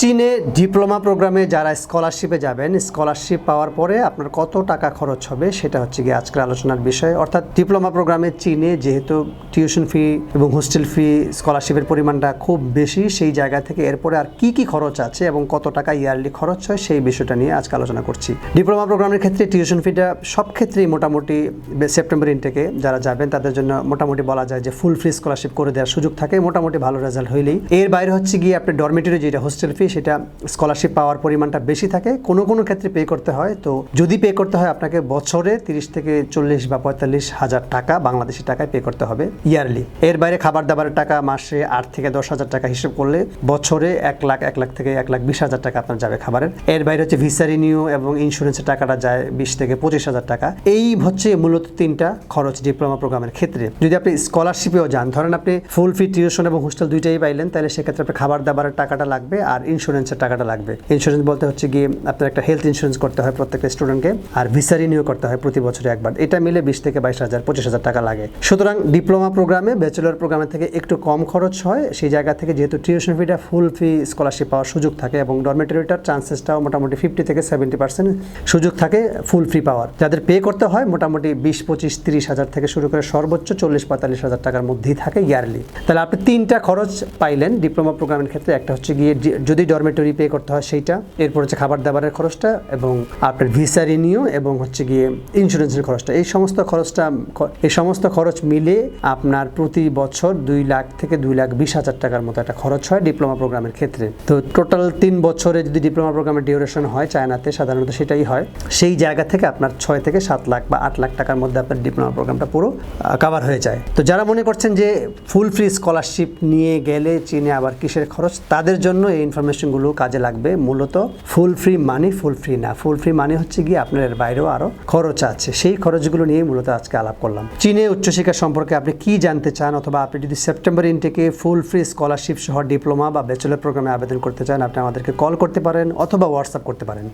চীনে ডিপ্লোমা প্রোগ্রামে যারা স্কলারশিপে যাবেন, স্কলারশিপ পাওয়ার পরে আপনার কত টাকা খরচ হবে সেটা হচ্ছে গিয়ে আজকের আলোচনার বিষয়। অর্থাৎ ডিপ্লোমা প্রোগ্রামে চীনে যেহেতু টিউশন ফি এবং হোস্টেল ফি স্কলারশিপের পরিমাণটা খুব বেশি, সেই জায়গা থেকে এরপরে আর কি কি খরচ আছে এবং কত টাকা ইয়ারলি খরচ হয় সেই বিষয়টা নিয়ে আজকে আলোচনা করছি। ডিপ্লোমা প্রোগ্রামের ক্ষেত্রে টিউশন ফিটা সব ক্ষেত্রেই মোটামুটি সেপ্টেম্বর ইনটেকে যারা যাবেন তাদের জন্য মোটামুটি বলা যায় যে ফুল ফ্রি স্কলারশিপ করে দেওয়ার সুযোগ থাকে মোটামুটি ভালো রেজাল্ট হইলেই। এর বাইরে হচ্ছে গিয়ে আপনার ডরমেটরি যেটা হোস্টেল ফি, সেটা স্কলারশিপ পাওয়ার পরিমাণটা বেশি থাকে, কোনো কোনো ক্ষেত্রে পে করতে হয়। তো যদি পে করতে হয় আপনাকে বছরে 30 থেকে 40 বা 45 হাজার টাকা বাংলাদেশি টাকায় পে করতে হবে ইয়ারলি। এর বাইরে খাবার দাবারের টাকা মাসে 8 থেকে 10 হাজার টাকা হিসেব করলে বছরে 1 লাখ থেকে 1,20,000 টাকা আপনার যাবে খাবারের। এর বাইরে হচ্ছে ভিসা রিনিউ এবং ইন্স্যুরেন্সের টাকাটা যায় 20 থেকে 25 হাজার টাকা। এই হচ্ছে মূলত 3টা খরচ ডিপ্লোমা প্রোগ্রামের ক্ষেত্রে। যদি আপনি স্কলারশিপেও যান, ধরেন আপনি ফুল ফি টিউশন এবং হোস্টেল দুইটাই পাইলেন, তাহলে সেক্ষেত্রে আপনার খাবার দাবারের টাকাটা লাগবে আর ইন্স্যুরেন্সের টাকাটা লাগবে। ইন্স্যুরেন্স বলতে হচ্ছে গিয়ে আপনার একটা হেলথ ইন্স্যুরেন্স করতে হয় প্রত্যেকটা স্টুডেন্টকে, আর ভিসা রিনিউ করতে হয় প্রতি বছরে একবার। এটা মিলে 20 থেকে 22,000-25,000 টাকা লাগে। সুতরাং ডিপ্লোমা প্রোগ্রামে ব্যাচেলর প্রোগ্রামের থেকে একটু কম খরচ হয়। সেই জায়গা থেকে যেহেতু টিউশন ফিটা ফুল ফি স্কলারশিপ পাওয়ার সুযোগ থাকে এবং ডরমেটরিটার চান্সেসটাও মোটামুটি 50 থেকে 70% সুযোগ থাকে ফুল ফ্রি পাওয়ার। যাদের পে করতে হয় মোটামুটি 20, 25, 30 হাজার থেকে শুরু করে সর্বোচ্চ 40-45 হাজার টাকার মধ্যেই থাকে ইয়ারলি। তাহলে আপনি 3টা খরচ পাইলেন ডিপ্লোমা প্রোগ্রামের ক্ষেত্রে। একটা হচ্ছে গিয়ে যদি ডরমেটরি পে করতে হয় সেইটা, এরপর হচ্ছে খাবার দাবারের খরচটা এবং আপনার ভিসা রিনিউ এবং হচ্ছে গিয়ে ইন্স্যুরেন্সের খরচটা। এই সমস্ত খরচ মিলে আপনার প্রতি বছর 2 লাখ থেকে 2,20,000 টাকার মতো একটা খরচ হয় ডিপ্লোমা প্রোগ্রামের ক্ষেত্রে। তো টোটাল 3 বছরে যদি ডিপ্লোমা প্রোগ্রামের ডিউরেশন হয় চায়নাতে সাধারণত সেটাই হয়, সেই জায়গা থেকে আপনার 6 থেকে 7 লাখ বা 8 লাখ টাকার মধ্যে আপনার ডিপ্লোমা প্রোগ্রামটা পুরো কভার হয়ে যায়। তো যারা মনে করছেন যে ফুল ফ্রি স্কলারশিপ নিয়ে গেলে চীনে আবার কিসের খরচ, তাদের জন্য এই ইনফরমেশনগুলো কাজে লাগবে। মূলত ফুল ফ্রি মানে ফুল ফ্রি না, ফুল ফ্রি মানে হচ্ছে গিয়ে আপনার এর বাইরেও আরও খরচ আছে। সেই খরচগুলো নিয়ে মূলত আজকে আলাপ করলাম। চীনে উচ্চশিক্ষা সম্পর্কে আপনি কি জানতে চান, অথবা আপনি যদি সেপ্টেম্বর ইনটেকে ফুল ফ্রি স্কলারশিপ সহ ডিপ্লোমা বা ব্যাচেলর প্রোগ্রামে আবেদন করতে চান, আপনি আমাদেরকে কল করতে পারেন অথবা হোয়াটসঅ্যাপ করতে পারেন।